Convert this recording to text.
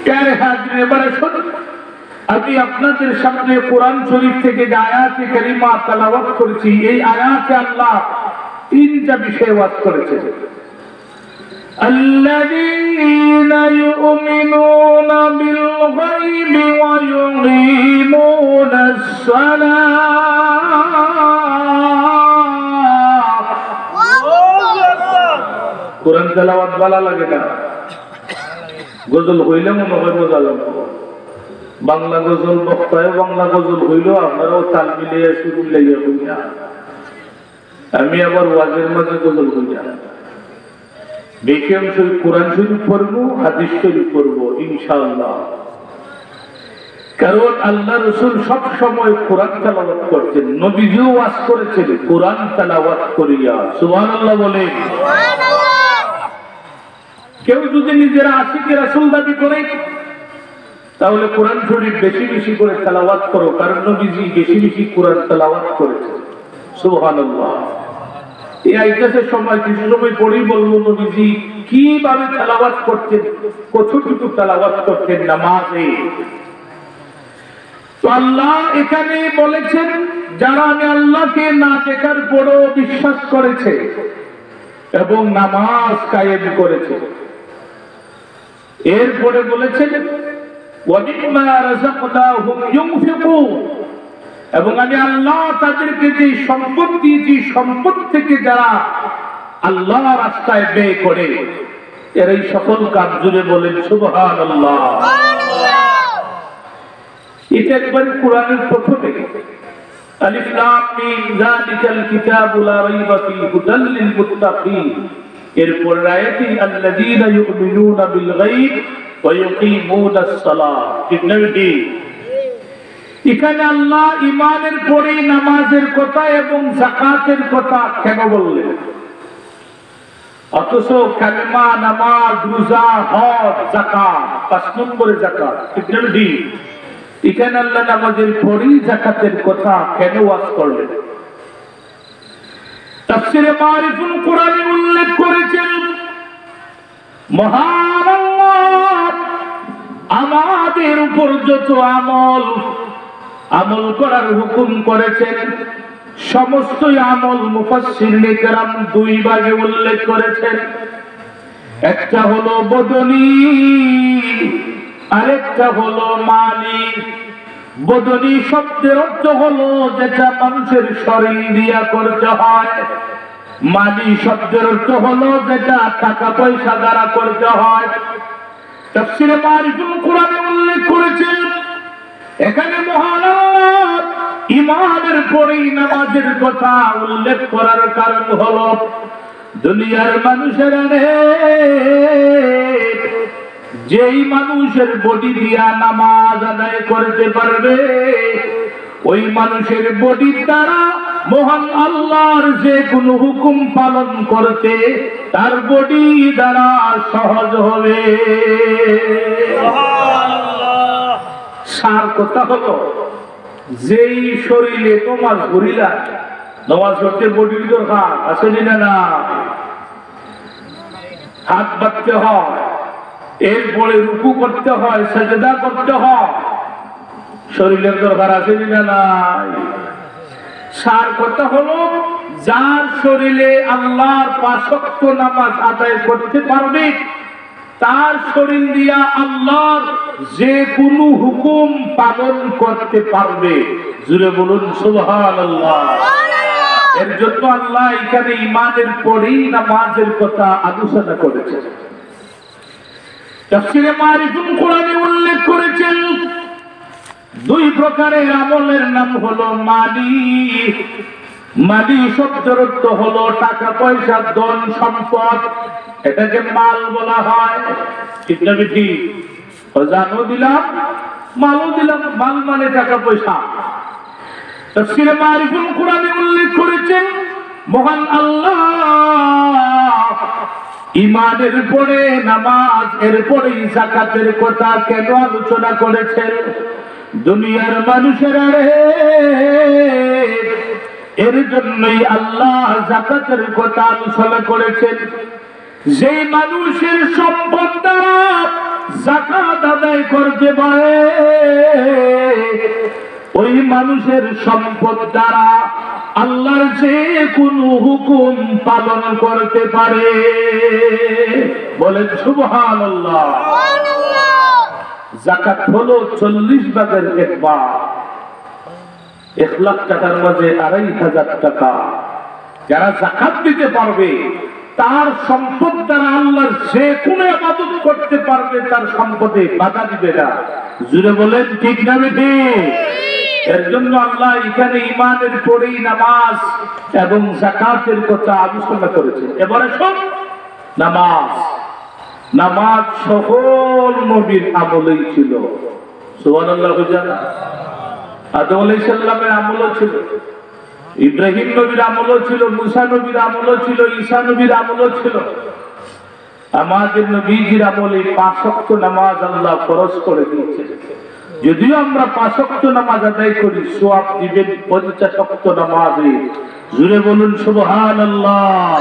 প্যারে হাজির এবারে শুনুন, আমি আপনাদের সামনে কোরআন শরীফ থেকে যে আয়াতে কারিমা তেলাওয়াত করেছি, এই আয়াতে আল্লাহ তিনটা বিষয় ওয়াজ করেছেন। الذين يؤمنون بالغيب ويقيمون الصلاة। কোরআন তেলাওয়াত ভালো লাগে না? গজল হইলে মনে হয় মজা লাগবে। বাংলা গজল বক্তায় বাংলা গজল হইল, আপনারাও তাল মিলিয়ে শুরু মিলাইয়া হইয়া। আমি আবার ওয়াজের মাঝে গজল হইয়া বেশি অংশ কোরআন শরীফ পড়বো, হাদিস শরীফ পড়বো ইনশাআল্লাহ। কারণ আল্লাহ রাসূল সব সময় কোরআন তেলাওয়াত করতেন, নবীজিও ওয়াজ করেছেন কোরআন তেলাওয়াত করিয়া। সুবহানাল্লাহ বলে। কেউ যদি নিজেরা আশিকে রাসূল দাবি করে, তাহলে কোরআন শরীফ বেশি বেশি করে তেলাওয়াত করো, কারণ নবীজি বেশি বেশি কোরআন তেলাওয়াত করেছেন। সুবহানাল্লাহ। এই আয়াতের সময় কিছু সময় পরেই বলবো নবীজি কিভাবে তেলাওয়াত করতেন, কতটুকু তেলাওয়াত করতেন নামাজে। তো আল্লাহ এখানে বলেছেন, যারা আমি আল্লাহকে না দেখার পরও বিশ্বাস করেছে এবং নামাজ কায়েম করেছে, এরপরে বলেছেন ওয়ামিম্মা রাযাকনাহুম ইউনফিকুন, এবং আমি আল্লাহ তাদেরকে যে সম্পদ দিয়েছি, সম্পদ থেকে যারা আল্লাহর রাস্তায় ব্যয় করে, এর এই সকল কাজ জুড়ে বলেন সুবহানাল্লাহ। এটা একবার কোরআনের প্রথমে আলিফ লাম মিম যালিকাল কিতাবু লা রাইবা ফীহি হুদাল লিল মুত্তাকিন, এরপর আয়াতি আল্লাযীনা ইউমিনুনা বিল গায়ব ওয়া ইউকিমুনাস সালাহ। ঠিক না? এখানে আল্লাহ ঈমানের পরে নামাজের কথা এবং যাকাতের কথা কেন বললেন? অথচ কালেমা, নামাজ, রোজা, হজ, যাকাত ৫ নম্বরে যাকাত। ঠিক না? এখানে আল্লাহ নামাজের পরেই যাকাতের কথা কেন ওয়াজ করলেন? তাফসীরে মারিফুল কোরআনে উল্লেখ করেছেন, মহান আল্লাহ আমাদের উপর যত আমল করার হুকুম করেছেন, সমস্ত আমল মুফাসসিরিনে কেরাম দুই ভাগে উল্লেখ করেছেন। একটা হলো বদনী, আরেকটা হলো মালি। বদনী শব্দের অর্থ হলো যেটা মানুষের শরীর দিয়া করতে হয়। মালি শব্দের অর্থ হলো যেটা টাকা পয়সা দ্বারা করতে হয়। তাফসীরে মারিফুল কোরআনে উল্লেখ করেছেন, এখানে মহান আল্লাহ ঈমানের পরেই নামাজের কথা উল্লেখ করার কারণ হলো দুনিয়ার মানুষেরা যেই মানুষের বডি দিয়া নামাজ আদায় করতে পারবে, ওই মানুষের বডির দ্বারা মহান আল্লাহর যে কোনো হুকুম পালন করতে তার বডি দ্বারা সহজ হবে। সার কথা হলো, যেই শরীরে নামাজ পড়িলা, নামাজ পড়তে বডির দরকার আছে না? হাত বাঁধতে হয়, এরপরে রুকু করতে হয়, সাজদা করতে হয়, শরীরের দরকার আছে না? সার কথা হলো, যার শরীরে আল্লাহর ৫ ওয়াক্ত নামাজ আদায় করতে পারবে, তার শরীর দিয়া আল্লাহর যে কোনো হুকুম পালন করতে পারবে। জুড়ে বলুন সুবহানাল্লাহ। এর জন্য আল্লাহ এখানে ঈমানের পরেই নামাজের কথা আলোচনা করেছেন। তাফসীরে মারিফুল কোরআনে উল্লেখ করেছেন, দুই প্রকারের আমলের নাম হলো মালি। মালি শব্দের অর্থ হলো টাকা পয়সা, ধন সম্পদ, এটাকে মাল বলা হয়। ঠিক না? ঠিক। জানো দিলাম, মালও দিলাম, মাল মানে টাকা পয়সা। তাফসীরে মারিফুল কোরআনে উল্লেখ করেছেন, মহান আল্লাহ ঈমানের পরে নামাজ, এরপরে যাকাতের কথা কেন আলোচনা করেছেন? দুনিয়ার মানুষেরা এর জন্যই আল্লাহ যাকাতের কথা আলোচনা করেছেন। যে মানুষের সম্পদ দ্বারা যাকাত আদায় করতে পারে ওই মানুষের সম্পদ দ্বারা আল্লাহর যে কোনো হুকুম পালন করতে পারে। বলেন সুবহানাল্লাহ। যাকাত হলো 40 ভাগের 1 ভাগ। 1 লাখ টাকার মাঝে 2,500 টাকা যারা যাকাত দিতে পারবে তার সম্পদ দ্বারা আল্লাহর যে কোনো ইবাদত করতে পারবে, তার সম্পদে বাধা দিবে না। জুড়ে বলেন ঠিক না বেঠিক? এর জন্য আল্লাহ এখানে ঈমানের পরেই নামাজ এবং যাকাতের কথা আলোচনা করেছেন। এবারে সব নামাজ, নামাজ সকল নবীর আমলেই ছিল। সুবহানাল্লাহ। আদম আলাইহিস সালামের আমলও ছিল, ইব্রাহিম নবীর আমলও ছিল, মুসা নবীর আমলও ছিল, ঈসা নবীর আমলও ছিল। আমাদের নবীজির আমলে 5 ওয়াক্ত নামাজ আল্লাহ ফরজ করে দিয়েছেন। যদিও আমরা 5 ওয়াক্ত নামাজ আদায় করি, সওয়াব দিবেন 50 ওয়াক্ত নামাজে। জুড়ে বলুন সুবহানাল্লাহ।